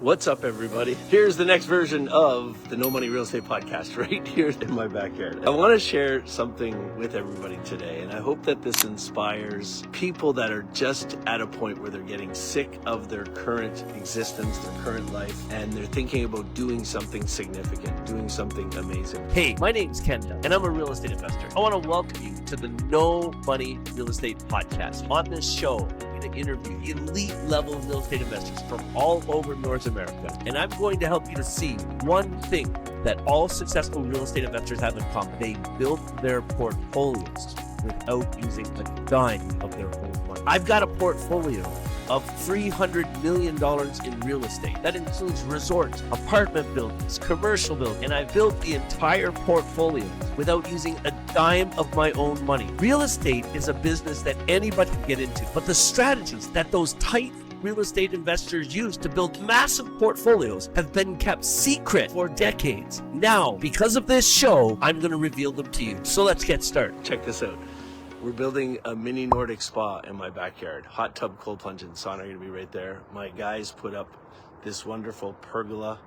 What's up, everybody? Here's the next version of the No Money Real Estate Podcast right here in my backyard. I want to share something with everybody today, and I hope that this inspires people that are just at a point where they're getting sick of their current existence, their current life, and they're thinking about doing something significant, doing something amazing. Hey, my name's Ken Dunn, and I'm a real estate investor. I want to welcome you to the No Money Real Estate Podcast. On this show, I'm going to interview elite level real estate investors from all over North America, and I'm going to help you to see one thing that all successful real estate investors have in common. They build their portfolios without using a dime of their own money. I've got a portfolio of $300 million in real estate. That includes resorts, apartment buildings, commercial buildings, and I built the entire portfolio without using a dime of my own money. Real estate is a business that anybody can get into, but the strategies that those tight real estate investors use to build massive portfolios have been kept secret for decades. Now, because of this show, I'm going to reveal them to you. So let's get started. Check this out. We're building a mini Nordic spa in my backyard. Hot tub, cold plunge, and sauna are going to be right there. My guys put up this wonderful pergola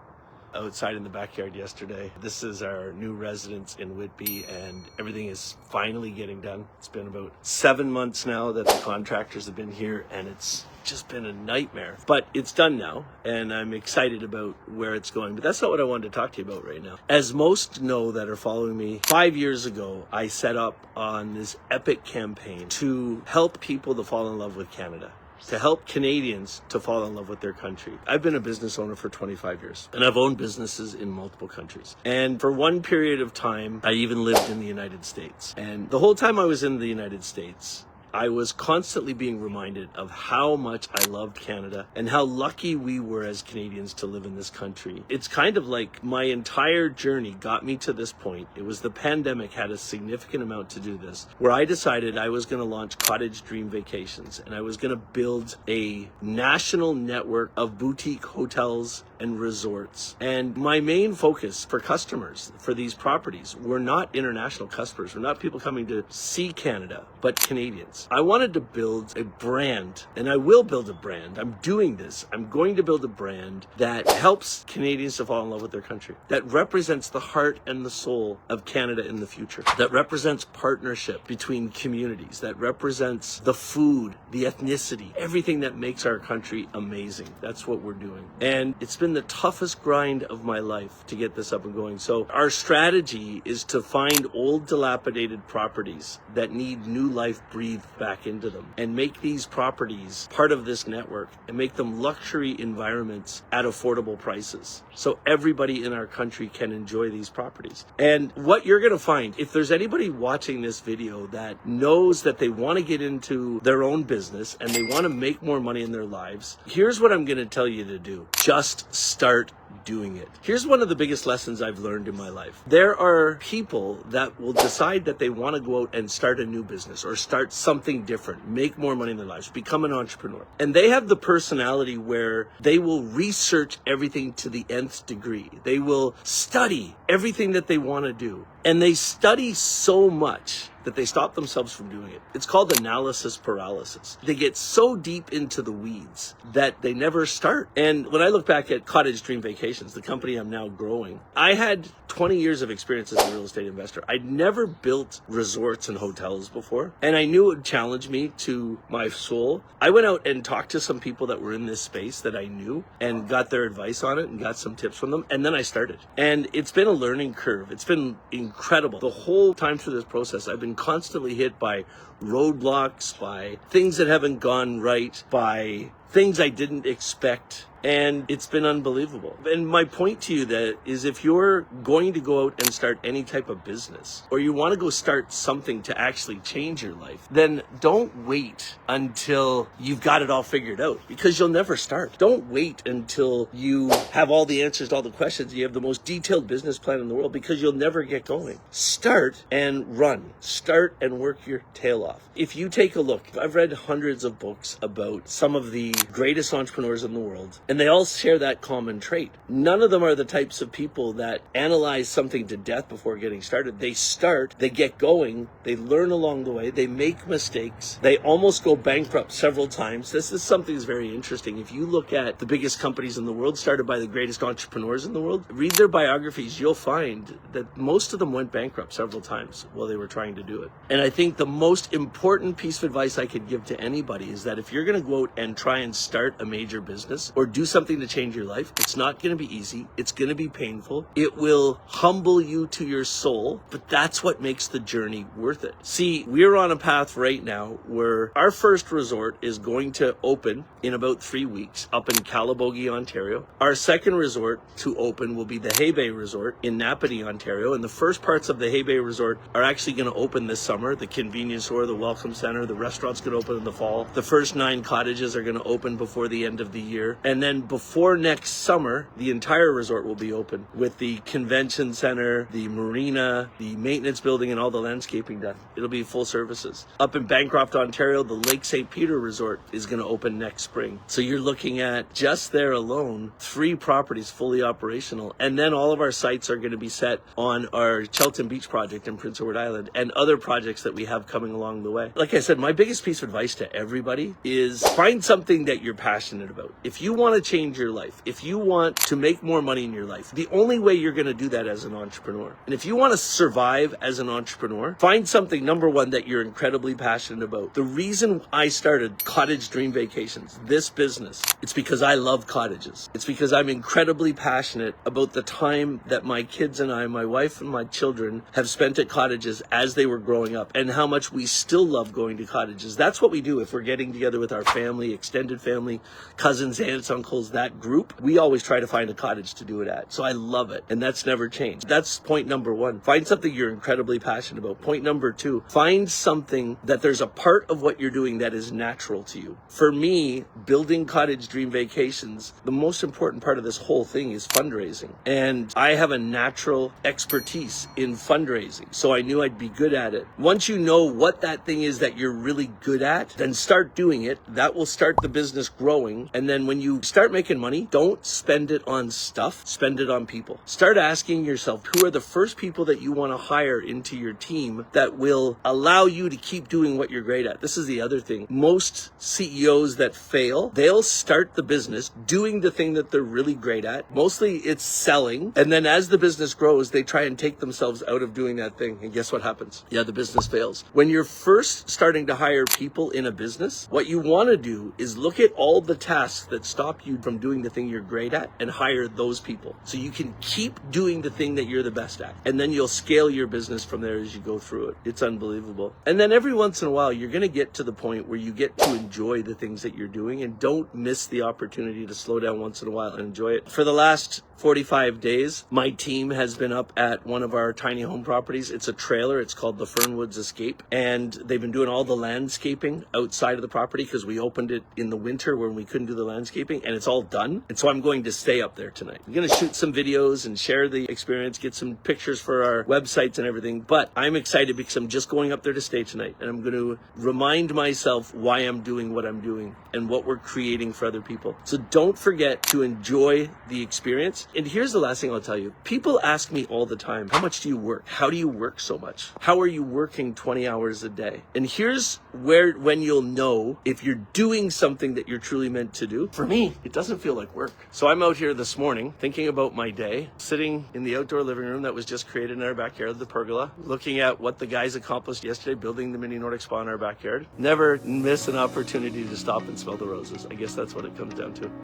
outside in the backyard yesterday. This is our new residence in Whitby, and everything is finally getting done. It's been about 7 months now that the contractors have been here, and it's just been a nightmare. But it's done now, and I'm excited about where it's going. But that's not what I wanted to talk to you about right now. As most know that are following me, 5 years ago, I set up on this epic campaign to help people to fall in love with Canada, to help Canadians to fall in love with their country. I've been a business owner for 25 years, and I've owned businesses in multiple countries. And for one period of time, I even lived in the United States. And the whole time I was in the United States, I was constantly being reminded of how much I loved Canada and how lucky we were as Canadians to live in this country. It's kind of like my entire journey got me to this point. It was the pandemic had a significant amount to do this, where I decided I was going to launch Cottage Dream Vacations, and I was going to build a national network of boutique hotels and resorts. And my main focus for customers for these properties were not international customers, were not people coming to see Canada, but Canadians. I wanted to build a brand, and I will build a brand. I'm doing this. I'm going to build a brand that helps Canadians to fall in love with their country, that represents the heart and the soul of Canada in the future, that represents partnership between communities, that represents the food, the ethnicity, everything that makes our country amazing. That's what we're doing. And it's been the toughest grind of my life to get this up and going. So our strategy is to find old dilapidated properties that need new life breathed back into them, and make these properties part of this network and make them luxury environments at affordable prices, so everybody in our country can enjoy these properties. And what you're going to find, if there's anybody watching this video that knows that they want to get into their own business and they want to make more money in their lives, here's what I'm going to tell you to do. Just start doing it. Here's one of the biggest lessons I've learned in my life. There are people that will decide that they want to go out and start a new business or start something different, make more money in their lives, become an entrepreneur. And they have the personality where they will research everything to the nth degree. They will study everything that they want to do. And they study so much that they stop themselves from doing it. It's called analysis paralysis. They get so deep into the weeds that they never start. And when I look back at Cottage Dream Vacations, the company I'm now growing, I had 20 years of experience as a real estate investor. I'd never built resorts and hotels before, and I knew it would challenge me to my soul. I went out and talked to some people that were in this space that I knew and got their advice on it and got some tips from them, and then I started. And it's been a learning curve. It's been incredible. The whole time through this process, I've been constantly hit by roadblocks, by things that haven't gone right, by things I didn't expect. And it's been unbelievable. And my point to you that is, if you're going to go out and start any type of business, or you want to go start something to actually change your life, then don't wait until you've got it all figured out, because you'll never start. Don't wait until you have all the answers to all the questions, you have the most detailed business plan in the world, because you'll never get going. Start and run. Start and work your tail off. If you take a look, I've read hundreds of books about some of the greatest entrepreneurs in the world, and they all share that common trait. None of them are the types of people that analyze something to death before getting started. They start, they get going, they learn along the way, they make mistakes, they almost go bankrupt several times. This is something that's very interesting. If you look at the biggest companies in the world, started by the greatest entrepreneurs in the world, read their biographies, you'll find that most of them went bankrupt several times while they were trying to do it. And I think the most important piece of advice I could give to anybody is that if you're going to go out and try and start a major business or do something to change your life, it's not going to be easy. It's going to be painful. It will humble you to your soul, but that's what makes the journey worth it. See, we're on a path right now where our first resort is going to open in about 3 weeks up in Calabogie, Ontario. Our second resort to open will be the Hay Bay Resort in Napanee, Ontario. And the first parts of the Hay Bay Resort are actually going to open this summer. The convenience store, the welcome center, the restaurant's going to open in the fall. The first 9 cottages are going to open before the end of the year. And then before next summer, the entire resort will be open with the convention center, the marina, the maintenance building, and all the landscaping done. It'll be full services. Up in Bancroft, Ontario, the Lake St. Peter Resort is going to open next spring. So you're looking at just there alone, 3 properties fully operational. And then all of our sites are going to be set on our Chelton Beach project in Prince Edward Island and other projects that we have coming along the way. Like I said, my biggest piece of advice to everybody is find something that you're passionate about. If you want to change your life, if you want to make more money in your life, the only way you're going to do that as an entrepreneur. And if you want to survive as an entrepreneur, find something, number one, that you're incredibly passionate about. The reason I started Cottage Dream Vacations, this business, it's because I love cottages. It's because I'm incredibly passionate about the time that my kids and I, my wife and my children, have spent at cottages as they were growing up, and how much we still love going to cottages. That's what we do if we're getting together with our family, extended family, cousins, aunts, uncles, that group. We always try to find a cottage to do it at. So I love it, and that's never changed. That's point number one. Find something you're incredibly passionate about. Point number two, find something that there's a part of what you're doing that is natural to you. For me, building Cottage Dream Vacations, the most important part of this whole thing is fundraising. And I have a natural expertise in fundraising, so I knew I'd be good at it. Once you know what that thing is that you're really good at, then start doing it. That will start the business growing. And then when you start making money, don't spend it on stuff, spend it on people. Start asking yourself, who are the first people that you want to hire into your team that will allow you to keep doing what you're great at? This is the other thing. Most CEOs that fail, they'll start the business doing the thing that they're really great at. Mostly it's selling. And then as the business grows, they try and take themselves out of doing that thing. And guess what happens? Yeah, the business fails. When you're first starting to hire people in a business, what you want to do is look at all the tasks that stop you from doing the thing you're great at and hire those people. So you can keep doing the thing that you're the best at. And then you'll scale your business from there as you go through it. It's unbelievable. And then every once in a while, you're going to get to the point where you get to enjoy the things that you're doing, and don't miss the opportunity to slow down once in a while and enjoy it. For the last 45 days, my team has been up at one of our tiny home properties. It's a trailer. It's called the Fernwoods Escape. And they've been doing all the landscaping outside of the property because we opened it in the winter when we couldn't do the landscaping, and it's all done. And so I'm going to stay up there tonight. I'm going to shoot some videos and share the experience, get some pictures for our websites and everything. But I'm excited because I'm just going up there to stay tonight. And I'm going to remind myself why I'm doing what I'm doing and what we're creating for other people. So don't forget to enjoy the experience. And here's the last thing I'll tell you. People ask me all the time, how much do you work? How do you work so much? How are you working 20 hours a day? And here's when you'll know if you're doing something that you're truly meant to do. For me, it doesn't feel like work. So I'm out here this morning thinking about my day, sitting in the outdoor living room that was just created in our backyard, the pergola, looking at what the guys accomplished yesterday, building the mini Nordic spa in our backyard. Never miss an opportunity to stop and smell the roses. I guess that's what it comes down to.